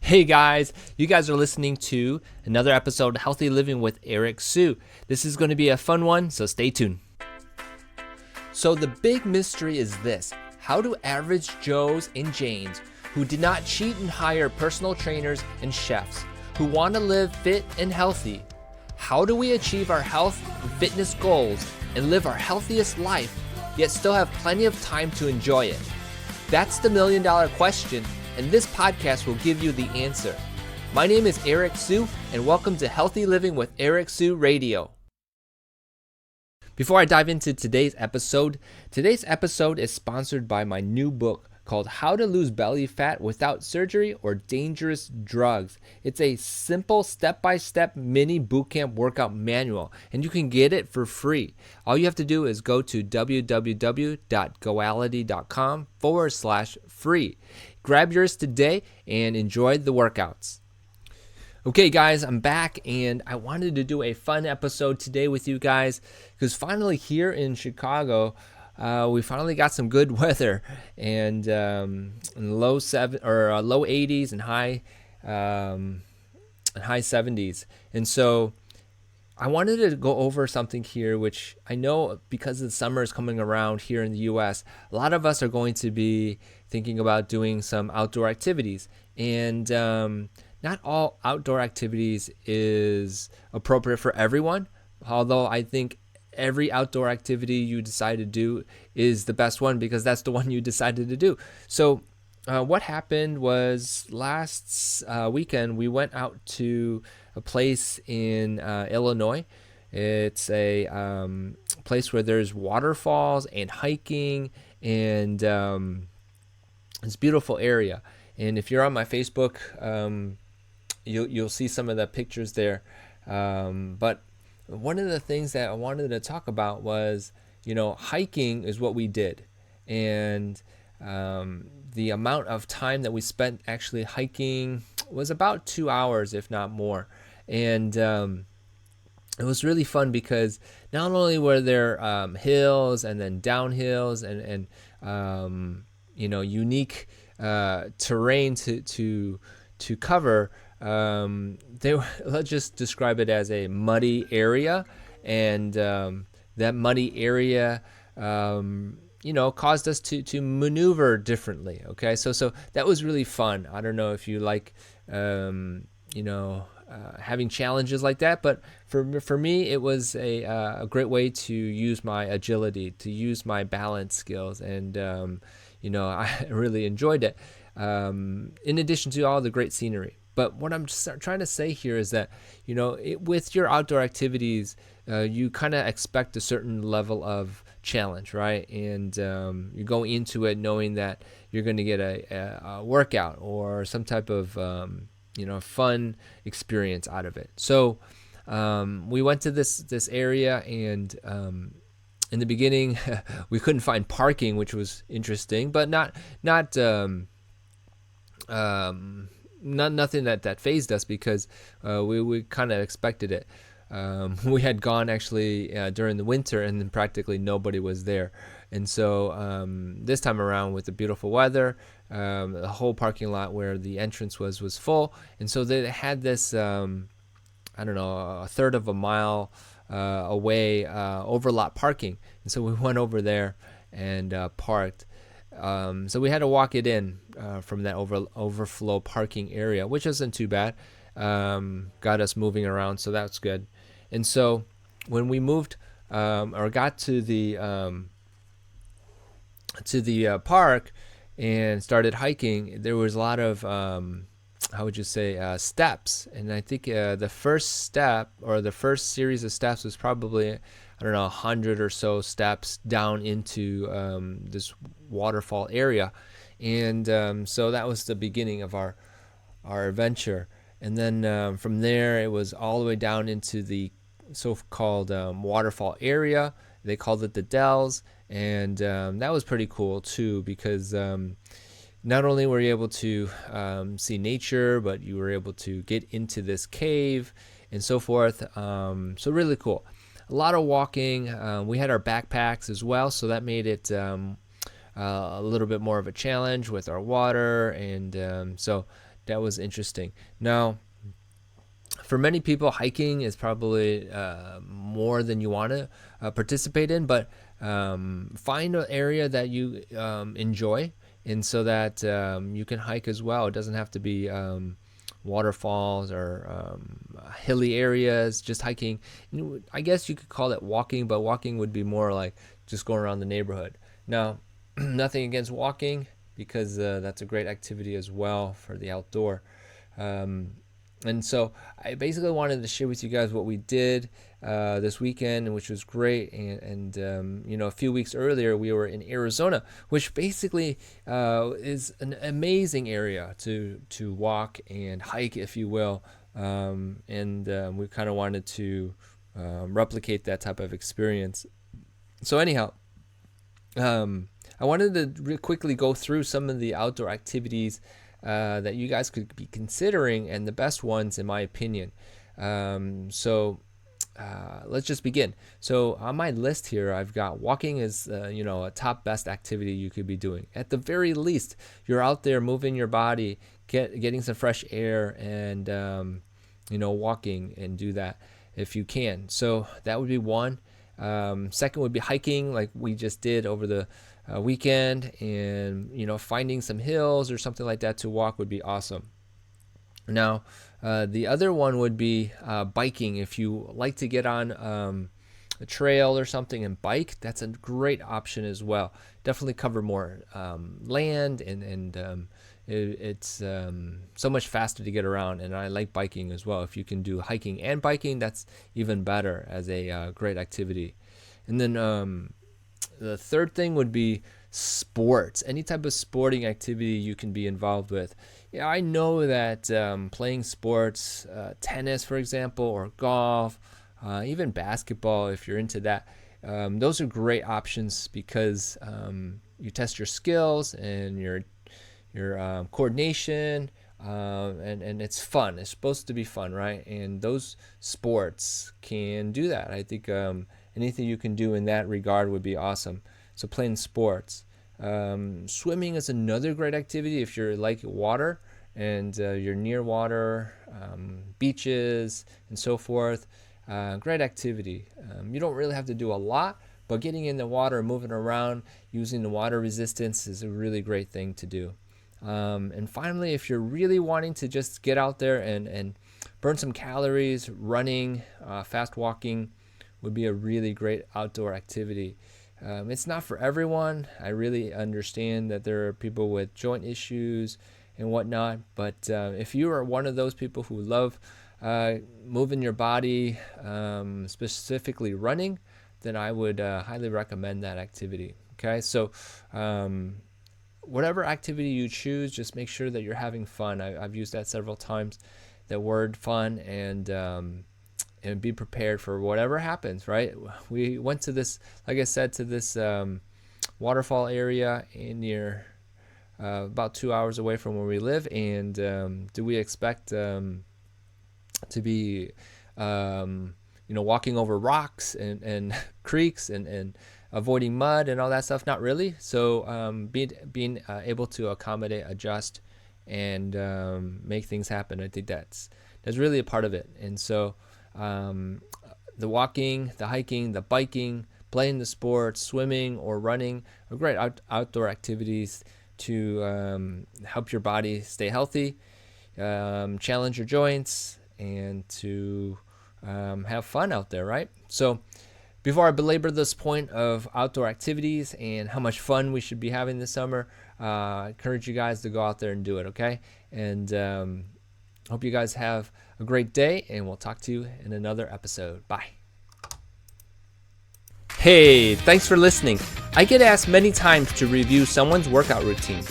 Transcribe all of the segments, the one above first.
Hey guys, you guys are listening to another episode of Healthy Living with Eric Sue. This is going to be a fun one, so stay tuned. So the big mystery is this: how do average Joes and Janes who did not cheat and hire personal trainers and chefs, who want to live fit and healthy, how do we achieve our health and fitness goals and live our healthiest life, yet still have plenty of time to enjoy it? That's the million-dollar question, and this podcast will give you the answer. My name is Eric Sue, and welcome to Healthy Living with Eric Sue Radio. Before I dive into today's episode is sponsored by my new book called How to Lose Belly Fat Without Surgery or Dangerous Drugs. It's a simple step-by-step mini bootcamp workout manual, and you can get it for free. All you have to do is go to www.goality.com/free. Grab yours today and enjoy the workouts. Okay guys, I'm back and I wanted to do a fun episode today with you guys because finally here in Chicago, we finally got some good weather and low 80s and high 70s. And so I wanted to go over something here, which I know because the summer is coming around here in the US, a lot of us are going to be thinking about doing some outdoor activities. And not all outdoor activities is appropriate for everyone, although I think every outdoor activity you decide to do is the best one because that's the one you decided to do. So what happened was last weekend we went out to a place in Illinois. It's a place where there's waterfalls and hiking, and it's a beautiful area. And if you're on my Facebook, you'll see some of the pictures there. But one of the things that I wanted to talk about was, hiking is what we did. And the amount of time that we spent actually hiking was about 2 hours, if not more. And it was really fun because not only were there hills and then downhills and unique terrain to cover, let's just describe it as a muddy area, and that muddy area caused us to maneuver differently. Okay, so that was really fun. I don't know if you like having challenges like that, but for me it was a great way to use my agility, to use my balance skills, and I really enjoyed it, in addition to all the great scenery. But what I'm just trying to say here is that, with your outdoor activities, you kind of expect a certain level of challenge, right? And you go into it knowing that you're going to get a workout or some type of, fun experience out of it. So we went to this area, and in the beginning, we couldn't find parking, which was interesting, but not nothing that fazed us because we kind of expected it. We had gone actually during the winter, and then practically nobody was there. And so this time around, with the beautiful weather, the whole parking lot where the entrance was full. And so they had this, a third of a mile away overlot parking. And so we went over there and parked. So we had to walk it in from that overflow parking area, which isn't too bad. Got us moving around, so that's good. And so when we moved or got to the park and started hiking, there was a lot of steps. And I think the first step or the first series of steps was probably 100 or so steps down into this waterfall area. And so that was the beginning of our adventure. And then from there, it was all the way down into the so-called waterfall area. They called it the Dells. And that was pretty cool too, because not only were you able to see nature, but you were able to get into this cave and so forth. So really cool. A lot of walking. We had our backpacks as well, so that made it a little bit more of a challenge with our water. And so that was interesting. Now, for many people, hiking is probably more than you want to participate in, but find an area that you enjoy, and so that you can hike as well. It doesn't have to be waterfalls or hilly areas. Just hiking. I guess you could call it walking, but walking would be more like just going around the neighborhood. Now, nothing against walking, because that's a great activity as well for the outdoor. And so I basically wanted to share with you guys what we did this weekend, which was great. And a few weeks earlier, we were in Arizona, which basically is an amazing area to walk and hike, if you will. And we kind of wanted to replicate that type of experience. So anyhow, I wanted to quickly go through some of the outdoor activities that you guys could be considering, and the best ones in my opinion. So let's just begin. So on my list here, I've got walking is a top best activity you could be doing. At the very least, you're out there moving your body, getting some fresh air, and walking, and do that if you can. So that would be one. Second would be hiking, like we just did over the weekend, and finding some hills or something like that to walk would be awesome. Now, the other one would be biking. If you like to get on a trail or something and bike, that's a great option as well. Definitely cover more land, and it's so much faster to get around, and I like biking as well. If you can do hiking and biking, that's even better as a great activity. And then the third thing would be sports. Any type of sporting activity you can be involved with. Yeah, I know that playing sports, tennis, for example, or golf, even basketball, if you're into that, those are great options, because you test your skills and your coordination, and it's fun. It's supposed to be fun, right? And those sports can do that. I think anything you can do in that regard would be awesome. So playing sports. Swimming is another great activity if you're like water and you're near water, beaches, and so forth. Great activity. You don't really have to do a lot, but getting in the water, moving around, using the water resistance is a really great thing to do. And finally, if you're really wanting to just get out there and burn some calories, running, fast walking would be a really great outdoor activity. It's not for everyone. I really understand that there are people with joint issues and whatnot, but if you are one of those people who love moving your body, specifically running, then I would highly recommend that activity. Okay, so whatever activity you choose, just make sure that you're having fun. I've used that several times, that word fun, and be prepared for whatever happens, right? We went to this, like I said, to this waterfall area near about 2 hours away from where we live, and do we expect to be walking over rocks and creeks and avoiding mud and all that stuff? Not really. So being able to accommodate, adjust, and make things happen, I think that's really a part of it. And so the walking, the hiking, the biking, playing the sports, swimming or running are great outdoor activities to help your body stay healthy, challenge your joints, and to have fun out there, right? So before I belabor this point of outdoor activities and how much fun we should be having this summer, I encourage you guys to go out there and do it, okay? And hope you guys have a great day, and we'll talk to you in another episode. Bye. Hey, thanks for listening. I get asked many times to review someone's workout routine.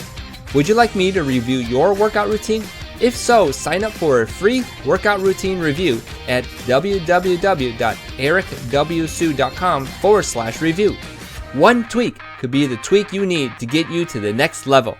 Would you like me to review your workout routine? If so, sign up for a free workout routine review at www.ericwsu.com/review. One tweak could be the tweak you need to get you to the next level.